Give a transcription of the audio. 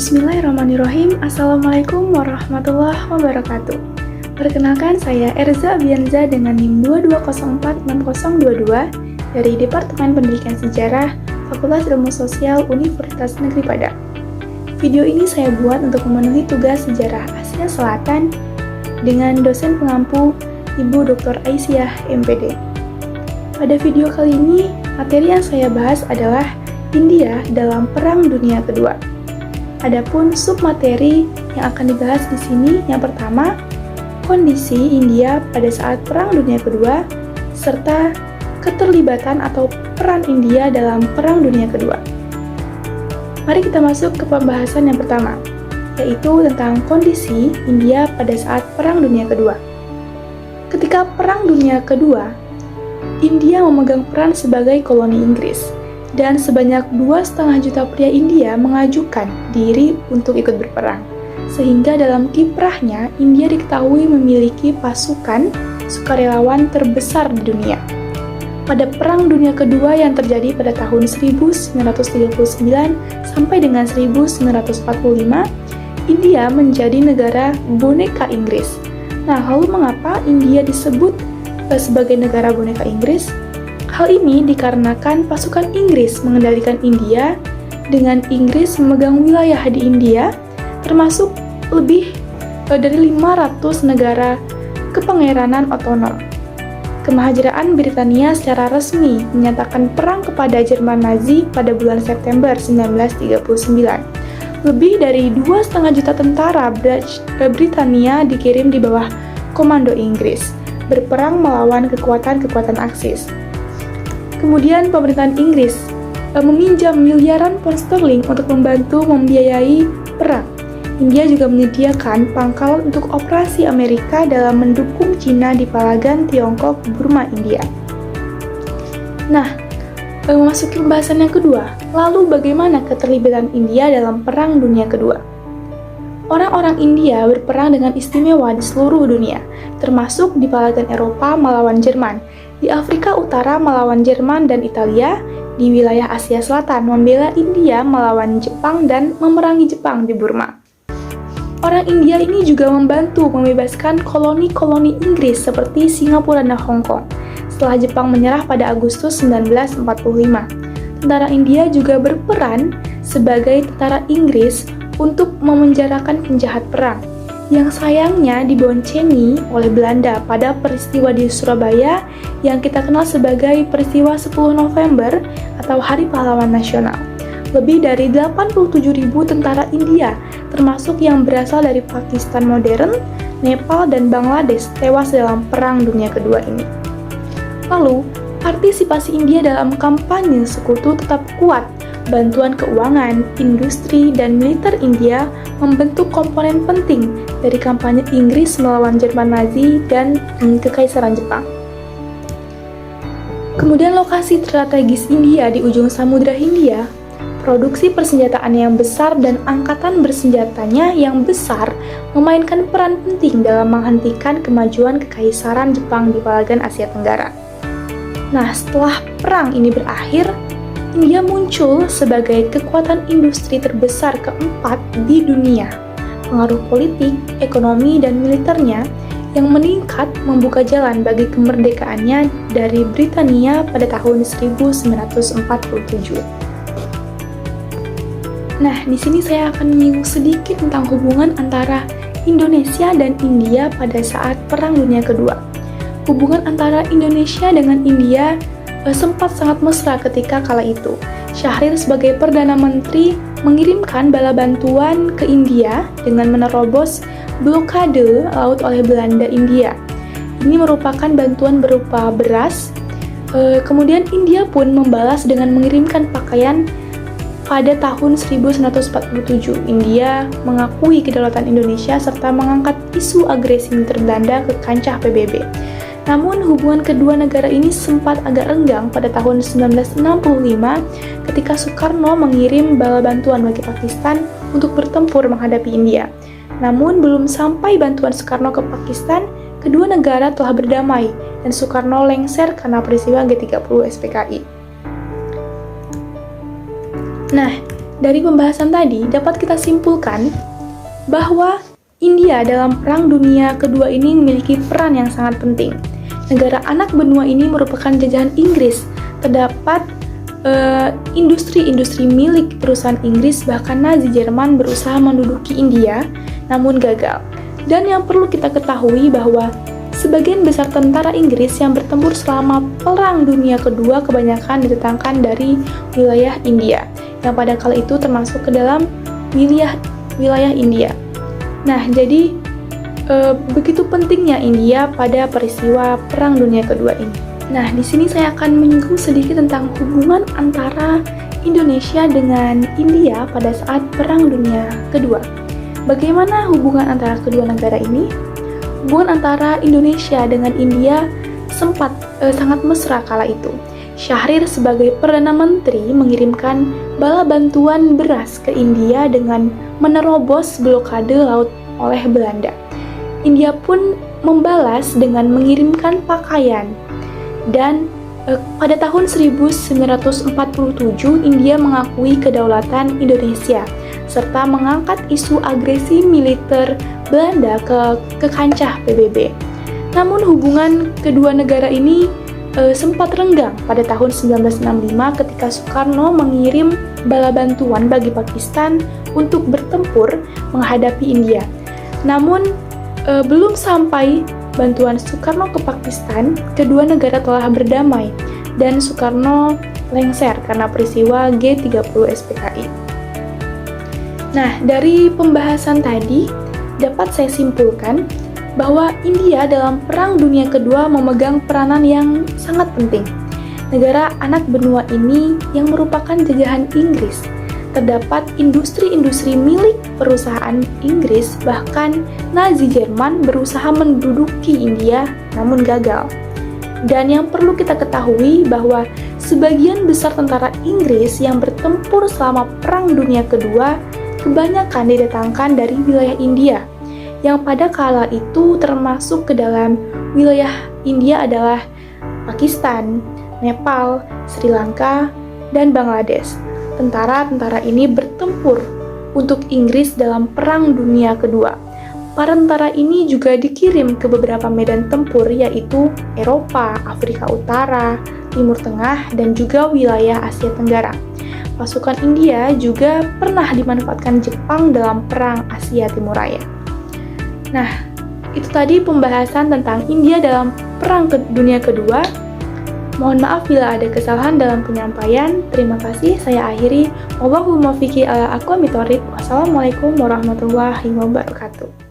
Bismillahirrahmanirrahim. Assalamualaikum warahmatullahi wabarakatuh. Perkenalkan, saya Erza Bianza dengan NIM 22046022 dari Departemen Pendidikan Sejarah Fakultas Ilmu Sosial Universitas Negeri Padang. Video ini saya buat untuk memenuhi tugas sejarah Asia Selatan dengan dosen pengampu Ibu Dr. Aisyah MPD. Pada video kali ini, materi yang saya bahas adalah India dalam Perang Dunia Kedua. Adapun submateri yang akan dibahas di sini, yang pertama, kondisi India pada saat Perang Dunia Kedua, serta keterlibatan atau peran India dalam Perang Dunia Kedua. Mari kita masuk ke pembahasan yang pertama, yaitu tentang kondisi India pada saat Perang Dunia Kedua. Ketika Perang Dunia Kedua, India memegang peran sebagai koloni Inggris, dan sebanyak 2,5 juta pria India mengajukan diri untuk ikut berperang. Sehingga dalam kiprahnya, India diketahui memiliki pasukan sukarelawan terbesar di dunia. Pada Perang Dunia Kedua yang terjadi pada tahun 1939 sampai dengan 1945, India menjadi negara boneka Inggris. Nah, lalu mengapa India disebut sebagai negara boneka Inggris? Hal ini dikarenakan pasukan Inggris mengendalikan India, dengan Inggris memegang wilayah di India, termasuk lebih dari 500 negara kepangeranan otonom. Kemahajaraan Britania secara resmi menyatakan perang kepada Jerman Nazi pada bulan September 1939. Lebih dari 2,5 juta tentara Britania dikirim di bawah komando Inggris, berperang melawan kekuatan-kekuatan Aksis. Kemudian pemerintahan Inggris meminjam miliaran pound sterling untuk membantu membiayai perang. India juga menyediakan pangkal untuk operasi Amerika dalam mendukung Cina di Palagan, Tiongkok, Burma, India. Nah, memasuki pembahasan yang kedua, lalu bagaimana keterlibatan India dalam Perang Dunia Kedua? Orang-orang India berperang dengan istimewa di seluruh dunia, termasuk di Palagan Eropa melawan Jerman, di Afrika Utara melawan Jerman dan Italia, di wilayah Asia Selatan membela India melawan Jepang dan memerangi Jepang di Burma. Orang India ini juga membantu membebaskan koloni-koloni Inggris seperti Singapura dan Hong Kong setelah Jepang menyerah pada Agustus 1945. Tentara India juga berperan sebagai tentara Inggris untuk memenjarakan penjahat perang, yang sayangnya diboncengi oleh Belanda pada peristiwa di Surabaya yang kita kenal sebagai peristiwa 10 November atau Hari Pahlawan Nasional. Lebih dari 87.000 tentara India, termasuk yang berasal dari Pakistan modern, Nepal, dan Bangladesh tewas dalam Perang Dunia Kedua ini. Lalu, partisipasi India dalam kampanye sekutu tetap kuat. Bantuan keuangan, industri, dan militer India membentuk komponen penting dari kampanye Inggris melawan Jerman Nazi dan Kekaisaran Jepang. Kemudian lokasi strategis India di ujung Samudra Hindia, produksi persenjataan yang besar dan angkatan bersenjatanya yang besar memainkan peran penting dalam menghentikan kemajuan Kekaisaran Jepang di Palagan Asia Tenggara. Nah, setelah perang ini berakhir, India muncul sebagai kekuatan industri terbesar keempat di dunia. Pengaruh politik, ekonomi, dan militernya yang meningkat membuka jalan bagi kemerdekaannya dari Britania pada tahun 1947. Nah, di sini saya akan menyinggung sedikit tentang hubungan antara Indonesia dan India pada saat Perang Dunia Kedua. Hubungan antara Indonesia dengan India sempat sangat mesra ketika kala itu. Syahrir sebagai Perdana Menteri mengirimkan bala bantuan ke India dengan menerobos blokade laut oleh Belanda India. Ini merupakan bantuan berupa beras. Kemudian India pun membalas dengan mengirimkan pakaian. Pada tahun 1947, India mengakui kedaulatan Indonesia serta mengangkat isu agresi militer Belanda ke kancah PBB. Namun hubungan kedua negara ini sempat agak renggang pada tahun 1965 ketika Soekarno mengirim bala bantuan bagi Pakistan untuk bertempur menghadapi India. Namun belum sampai bantuan Soekarno ke Pakistan, kedua negara telah berdamai dan Soekarno lengser karena peristiwa G30 SPKI. Nah, dari pembahasan tadi dapat kita simpulkan bahwa India dalam Perang Dunia Kedua ini memiliki peran yang sangat penting. Negara anak benua ini merupakan jajahan Inggris. Terdapat industri-industri milik perusahaan Inggris, bahkan Nazi Jerman berusaha menduduki India, namun gagal. Dan yang perlu kita ketahui bahwa sebagian besar tentara Inggris yang bertempur selama Perang Dunia Kedua kebanyakan didatangkan dari wilayah India, yang pada kala itu termasuk ke dalam wilayah India. Nah, jadi begitu pentingnya India pada peristiwa Perang Dunia Kedua ini. Nah, di sini saya akan menyinggung sedikit tentang hubungan antara Indonesia dengan India pada saat Perang Dunia Kedua. Bagaimana hubungan antara kedua negara ini? Hubungan antara Indonesia dengan India sempat sangat mesra kala itu. Syahrir sebagai Perdana Menteri mengirimkan bala bantuan beras ke India dengan menerobos blokade laut oleh Belanda. India pun membalas dengan mengirimkan pakaian. Dan pada tahun 1947 India mengakui kedaulatan Indonesia serta mengangkat isu agresi militer Belanda ke kancah PBB. Namun hubungan kedua negara ini sempat renggang pada tahun 1965 ketika Soekarno mengirim bala bantuan bagi Pakistan untuk bertempur menghadapi India. Namun belum sampai bantuan Soekarno ke Pakistan, kedua negara telah berdamai dan Soekarno lengser karena peristiwa G30 SPKI. Nah, dari pembahasan tadi dapat saya simpulkan bahwa India dalam Perang Dunia Kedua memegang peranan yang sangat penting. Negara anak benua ini yang merupakan jajahan Inggris. Terdapat industri-industri milik perusahaan Inggris, bahkan Nazi Jerman berusaha menduduki India namun gagal. Dan yang perlu kita ketahui bahwa sebagian besar tentara Inggris yang bertempur selama Perang Dunia Kedua kebanyakan didatangkan dari wilayah India, yang pada kala itu termasuk ke dalam wilayah India adalah Pakistan, Nepal, Sri Lanka, dan Bangladesh. Tentara-tentara ini bertempur untuk Inggris dalam Perang Dunia Kedua. Para tentara ini juga dikirim ke beberapa medan tempur yaitu Eropa, Afrika Utara, Timur Tengah, dan juga wilayah Asia Tenggara. Pasukan India juga pernah dimanfaatkan Jepang dalam Perang Asia Timur Raya. Nah, itu tadi pembahasan tentang India dalam Perang Dunia Kedua. Mohon maaf bila ada kesalahan dalam penyampaian. Terima kasih, saya akhiri. Wassalamualaikum warahmatullahi wabarakatuh.